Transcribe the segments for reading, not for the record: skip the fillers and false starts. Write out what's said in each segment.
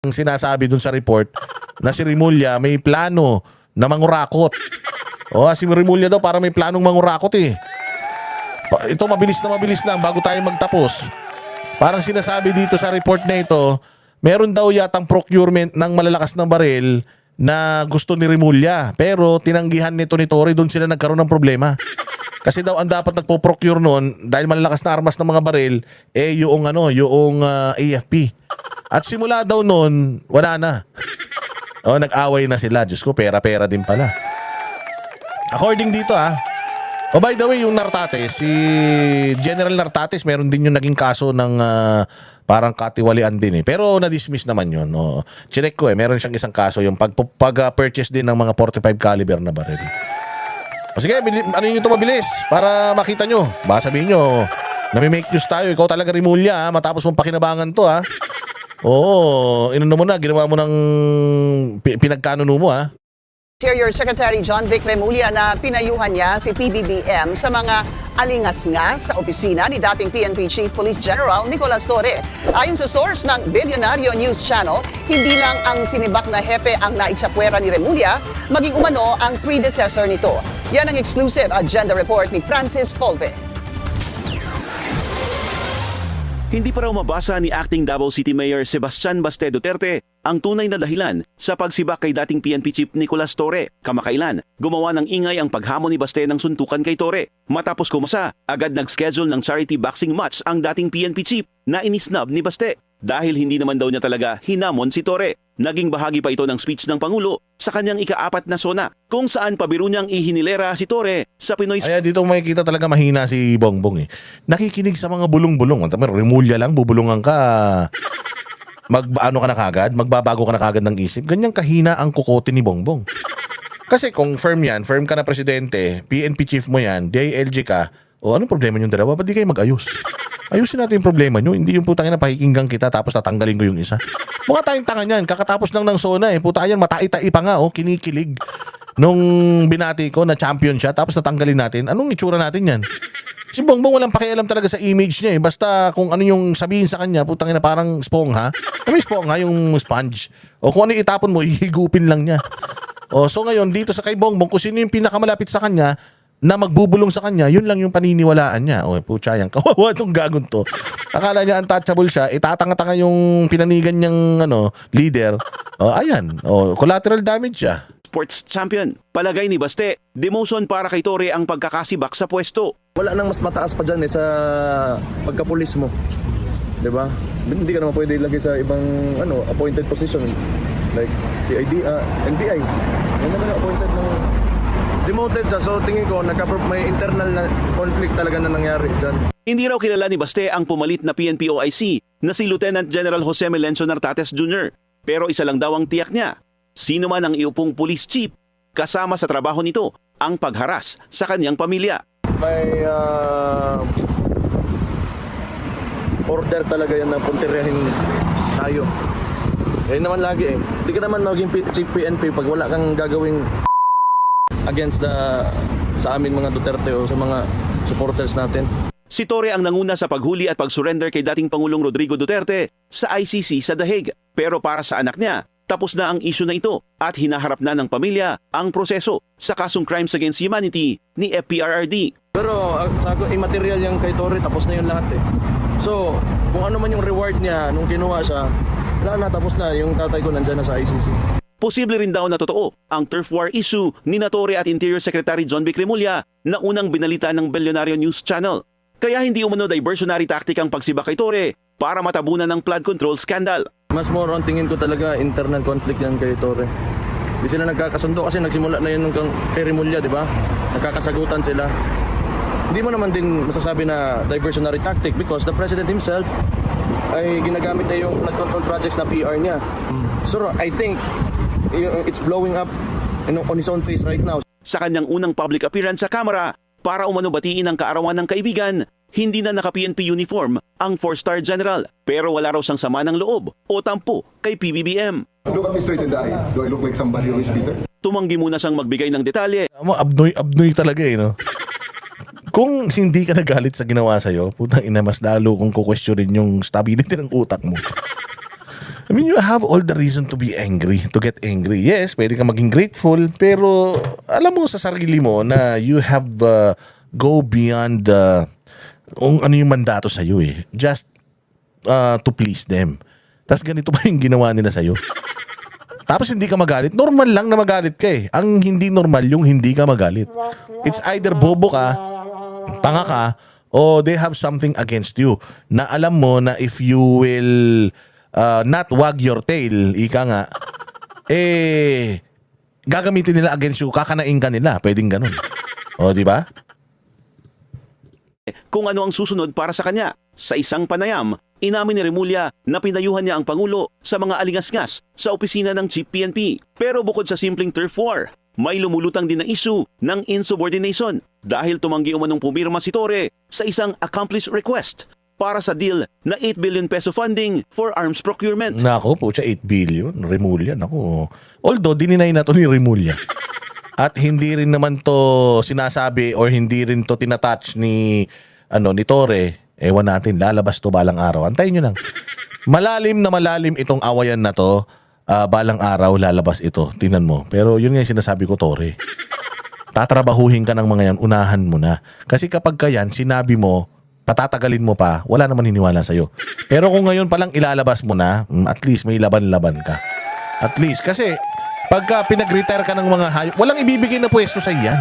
Ang sinasabi dun sa report na si Remulla may plano na mangurakot. Si Remulla daw para may planong mangurakot eh. Ito mabilis lang bago tayo magtapos. Parang sinasabi dito sa report na ito, meron daw yatang procurement ng malalakas na baril na gusto ni Remulla. Pero tinanggihan nito ni Torre, doon sila nagkaroon ng problema. Kasi daw ang dapat nagpo-procure noon dahil malalakas na armas ng mga baril yung AFP. At simula daw noon, wala na. Nag-away na sila. Diyos ko, pera-pera din pala. According dito by the way, yung Nartates, si General Nartates, meron din yung naging kaso ng parang katiwalian din eh. Pero na-dismiss naman yun. Chinek ko meron siyang isang kaso yung pag-purchase din ng mga 45 caliber na baril. Sige, ano yun ito mabilis para makita nyo. Baka sabihin nyo, nami-make news tayo. Ikaw talaga Remulla matapos mong pakinabangan to inano mo na, ginawa mo ng pinagkanuno mo Interior Secretary John Vic Remulla na pinayuhan niya si PBBM sa mga alingas-ngas sa opisina ni dating PNP Chief Police General Nicolas Torre. Ayon sa source ng Billionario News Channel, hindi lang ang sinibak na hepe ang naitsapwera ni Remulla, maging umano ang predecessor nito. Yan ang exclusive agenda report ni Francis Folve. Hindi pa raw mabasa ni Acting Davao City Mayor Sebastian Baste Duterte ang tunay na dahilan sa pagsibak kay dating PNP Chief Nicolas Torre. Kamakailan, gumawa ng ingay ang paghamon ni Baste ng suntukan kay Torre. Matapos kumasa, agad nag-schedule ng charity boxing match ang dating PNP Chief na inisnab ni Baste. Dahil hindi naman daw niya talaga hinamon si Torre. Naging bahagi pa ito ng speech ng Pangulo sa kanyang ika-4 na sona kung saan pabiro niyang ihinilera si Torre sa Pinoy. Ay, dito makikita talaga mahina si Bongbong Nakikinig sa mga bulong-bulong. Remulla lang, bubulungan ka. Mag-ano ka na kagad? Magbabago ka na kagad ng isip. Ganyang kahina ang kukote ni Bongbong. Kasi kung firm ka na presidente, PNP chief mo yan, DILG ka, anong problema niyong dalawa? Ba't di kayo mag-ayos? Ayusin natin yung problema nyo. Hindi yung putangin na pakikinggan kita tapos tatanggalin ko yung isa. Mukha tayong tanga niyan. Kakatapos lang ng SONA Putangin yan, matai-tai pa nga kinikilig. Nung binati ko na champion siya tapos natanggalin natin, anong itsura natin yan? Si Bongbong walang pakialam talaga sa image niya Basta kung ano yung sabihin sa kanya, putangin na parang spongha. Ano yung spongha? Yung sponge. Kung ano yung itapon mo, ihigupin lang niya. So ngayon, dito sa kay Bongbong, kung sino yung pinakamalapit sa kanya, na magbubulong sa kanya, yun lang yung paniniwalaan niya. Putya yan, kawawa itong gagon to. Akala niya untouchable siya, itatanga-tanga yung pinanigan niyang leader. Ayan, collateral damage siya. Sports champion. Palagay ni Baste, demotion para kay Torre ang pagkakasibak sa pwesto. Wala nang mas mataas pa dyan sa pagkapulis mo. Diba? Hindi ka naman pwede ilagay sa ibang appointed position. Like CID, NBI. Yan naman appointed ng demoted siya. So tingin ko may internal na conflict talaga na nangyari dyan. Hindi raw kilala ni Baste ang pumalit na PNP OIC na si Lieutenant General Jose Melencio Nartates Jr. Pero isa lang daw ang tiyak niya. Sino man ang iupong police chief, kasama sa trabaho nito ang pagharas sa kanyang pamilya. May order talaga yan na puntiryahin tayo. Yan naman lagi Hindi ka naman maging chief PNP pag wala kang gagawing against sa amin mga Duterte o sa mga supporters natin. Si Torre ang nanguna sa paghuli at pag-surrender kay dating Pangulong Rodrigo Duterte sa ICC sa The Hague. Pero para sa anak niya, tapos na ang issue na ito at hinaharap na ng pamilya ang proseso sa kasong Crimes Against Humanity ni FPRRD. Pero immaterial yung kay Torre, tapos na yun lahat So, kung ano man yung reward niya nung kinuha siya, wala na, tapos na. Yung tatay ko nandyan na sa ICC. Posible rin daw na totoo ang turf war issue ni Torre at Interior Secretary John Vic Remulla na unang binalita ng Billionario News Channel. Kaya hindi umano diversionary tactic ang pagsibak kay Torre para matabunan ng flood control scandal. Mas more on tingin ko talaga internal conflict yan kay Torre. Di sila nagkakasundo kasi nagsimula na yun kay Remulla, di ba? Nagkakasagutan sila. Hindi mo naman din masasabi na diversionary tactic because the president himself ay ginagamit na yung flood control projects na PR niya. So I think it's blowing up on his own face right now. Sa kanyang unang public appearance sa kamera para umano batiin ang kaarawan ng kaibigan, hindi na naka-PNP uniform ang 4-star general pero wala raw siyang sama ng loob o tampo kay PBBM. Look at me straight in the eye. Do I look like somebody who is bitter? Tumanggi muna siyang magbigay ng detalye. Abnoy talaga no? Kung hindi ka nagalit sa ginawa sa'yo, putang ina, mas lalo kung kukwestiyonin yung stability ng utak mo. I mean, you have all the reason to be angry, to get angry. Yes, pwede ka maging grateful, pero alam mo sa sarili mo na you have go beyond kung ano yung mandato sa'yo eh. Just to please them. Tapos ganito pa yung ginawa nila sa'yo. Tapos hindi ka magalit. Normal lang na magalit ka eh. Ang hindi normal yung hindi ka magalit. It's either bobo ka, tanga ka, o they have something against you na alam mo na if you will not wag your tail, ika nga, gagamitin nila against you, kakanain ka nila. Pwedeng ganun. O, di ba? Kung ano ang susunod para sa kanya. Sa isang panayam, inamin ni Remulla na pinayuhan niya ang Pangulo sa mga alingasngas sa opisina ng Chief PNP. Pero bukod sa simpleng turf war, may lumulutang din na issue ng insubordination dahil tumanggi umanong pumirma si Torre sa isang accomplished request para sa deal na 8 billion peso funding for arms procurement. Nako po, 8 billion. Remulla, nako. Although, dininay na to ni Remulla. At hindi rin naman to sinasabi or hindi rin to tinatouch ni Torre. Ewan natin, lalabas to balang araw. Antayin nyo lang. Malalim na malalim itong awayan na to. Balang araw lalabas ito. Tingnan mo. Pero yun nga yung sinasabi ko, Torre. Tatrabahuhin ka ng mga yan, unahan mo na. Kasi kapag ka yan, sinabi mo, patatagalin mo pa, wala naman hiniwala sa'yo. Pero kung ngayon palang ilalabas mo na, at least may laban-laban ka. At least. Kasi pagka pinag-retire ka ng mga hayop, walang ibibigay na pwesto sa iyan.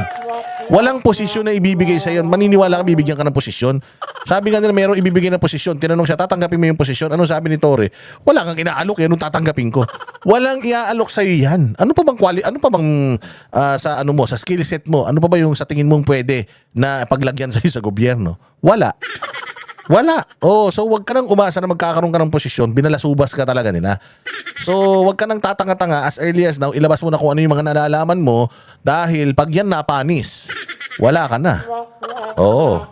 Walang posisyon na ibibigay sa iyo. Maniniwala ka, bibigyan ka ng posisyon. Sabi nga nila, mayroong ibibigay na posisyon. Tinanong siya, tatanggapin mo yung posisyon. Ano sabi ni Torre? Wala kang inaalok, yan ang tatanggapin ko. Walang iaalok sa iyo yan. Ano pa bang sa skill set mo? Ano pa ba yung sa tingin mong pwede na paglagyan sa iyo sa gobyerno? Wala. Wala. So wag ka nang umasa na magkakaroon ka ng posisyon, binalasubas ka talaga nila. So wag ka nang tatanga-tanga as early as now, ilabas mo na kung ano yung mga nalalaman mo dahil pag yan napanis, wala ka na. Oo.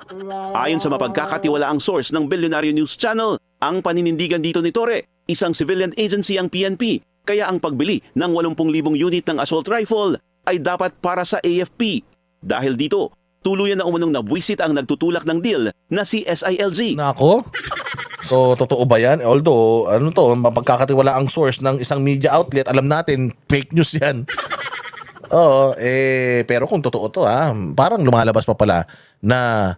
Ayon sa mapagkakatiwalaang source ng Billionaire News Channel, ang paninindigan dito ni Torre, isang civilian agency ang PNP, kaya ang pagbili ng 80,000 unit ng assault rifle ay dapat para sa AFP. Dahil dito, tuluyan na umunong nabwisit ang nagtutulak ng deal na si SILG. Nako. So, totoo ba yan? Although, mapagkakatiwala ang source ng isang media outlet, alam natin, fake news yan. Oo, pero kung totoo to, parang lumalabas pa pala na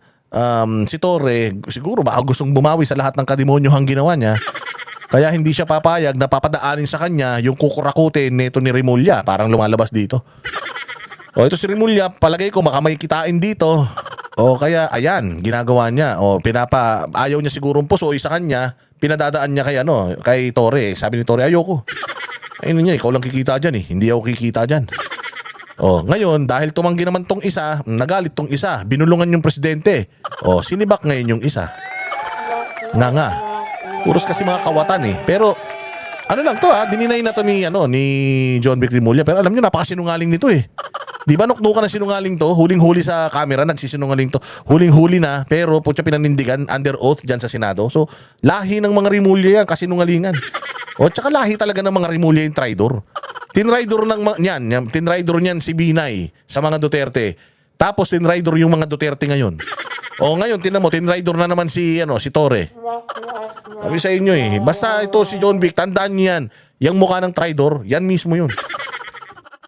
si Torre, siguro baka gustong bumawi sa lahat ng kademonyohang ginawa niya. Kaya hindi siya papayag na papadaanin sa kanya yung kukurakutin nito ni Remulla. Parang lumalabas dito. Ito si Remulla, palagay ko may kitain dito. Kaya ayan, ginagawa niya. Ayaw niya sigurong pusoy sa kanya, pinadadaan niya kay Torre. Sabi ni Torre, ayoko. Ayun niya, ikaw lang kikita dyan eh. Hindi ako kikita dyan. Ngayon, dahil tumanggi naman tong isa, nagalit tong isa, binulungan yung presidente. Sinibak ngayon yung isa. Nga. Puros kasi mga kawatan eh. Pero, ano lang to dininay na to ni John Vic Remulla. Pero alam niyo, napakasinungaling nito eh. Di ba nuknukan na sinungaling to? Huling-huli sa camera, nagsisinungaling to. Huling-huli na, pero putya pinanindigan under oath dyan sa Senado. So, lahi ng mga Remulla yan, kasinungalingan. Tsaka lahi talaga ng mga Remulla yung traidor. Tinraidor niyan si Binay sa mga Duterte. Tapos tinraidor yung mga Duterte ngayon. Ngayon, tinan mo, tinraidor na naman si Torre. Sabi sa inyo basta ito si John Vic, tandaan niyo yan. Yung mukha ng traidor, yan mismo yun.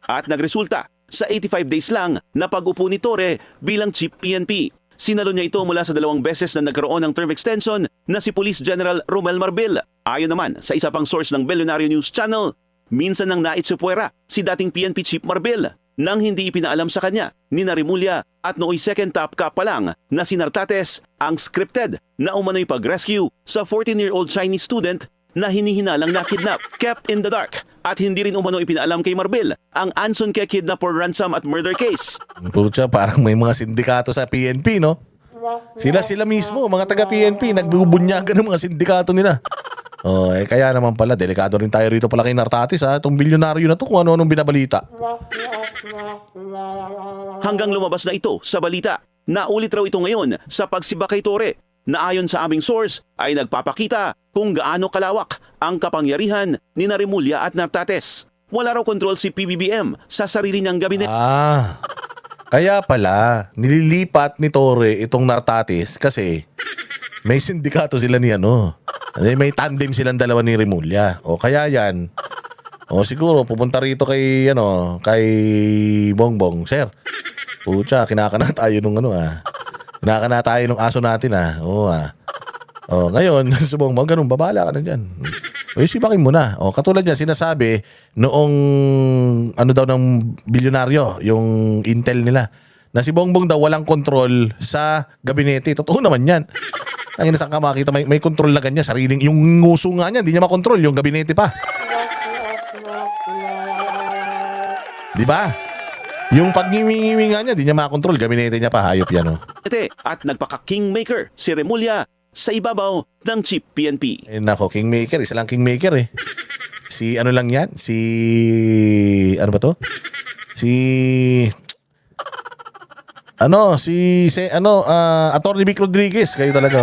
At nagresulta sa 85 days lang na pag-upo ni Torre bilang Chief PNP. Sinalo niya ito mula sa 2 beses na nagkaroon ng term extension na si Police General Romel Marbil. Ayon naman sa isa pang source ng Billionaire News Channel, minsan nang naitsupuwera si dating PNP Chief Marbil nang hindi ipinaalam sa kanya ni Remulla at nooy second top cap pa lang na si Nartates ang scripted na umano'y pag-rescue sa 14-year-old Chinese student na hinihinalang na-kidnap, kept in the dark. At hindi rin umano ipinaalam kay Marbil ang Anson Ke kidnap for ransom at murder case. Pucha, parang may mga sindikato sa PNP, no? Sila mismo, mga taga-PNP, nagbubunyagan ng mga sindikato nila. Kaya naman pala, delikado rin tayo rito pala kay Nartates, itong bilyonaryo na to, kung ano-anong binabalita. Hanggang lumabas na ito sa balita. Naulit raw ito ngayon sa pagsibak kay Torre, na ayon sa aming source ay nagpapakita kung gaano kalawak ang kapangyarihan ni Remulla at Nartates. Wala raw kontrol si PBBM sa sarili niyang gabinet. Kaya pala, nililipat ni Torre itong Nartates kasi may sindikato sila May tandem silang dalawa ni Remulla. O kaya yan. O siguro pupunta rito kay kay Bongbong, sir. Pucha, kinakana tayo nung Kinakana tayo nung aso natin Oo O ngayon, sa Bongbong, ganun, babala ka na dyan. O sibakin mo na. O katulad yan, sinasabi noong daw ng bilyonaryo, yung intel nila, na si Bongbong daw walang kontrol sa gabinete. Totoo naman yan. Ang inasang ka makita, may kontrol na ganyan. Sariling, yung nguso nga niya, hindi niya makontrol. Yung gabinete pa. Di ba? Yung pag-ngiwi-ngiwi nga niya, hindi niya makontrol. Gabinete niya pa, hayop yan. At nagpaka-kingmaker si Remulla sa ibabaw ng Chief PNP. Nako, kingmaker. Isa lang kingmaker eh. Si ano lang yan? Ano ba to? Attorney Vic Rodriguez. Kayo talaga.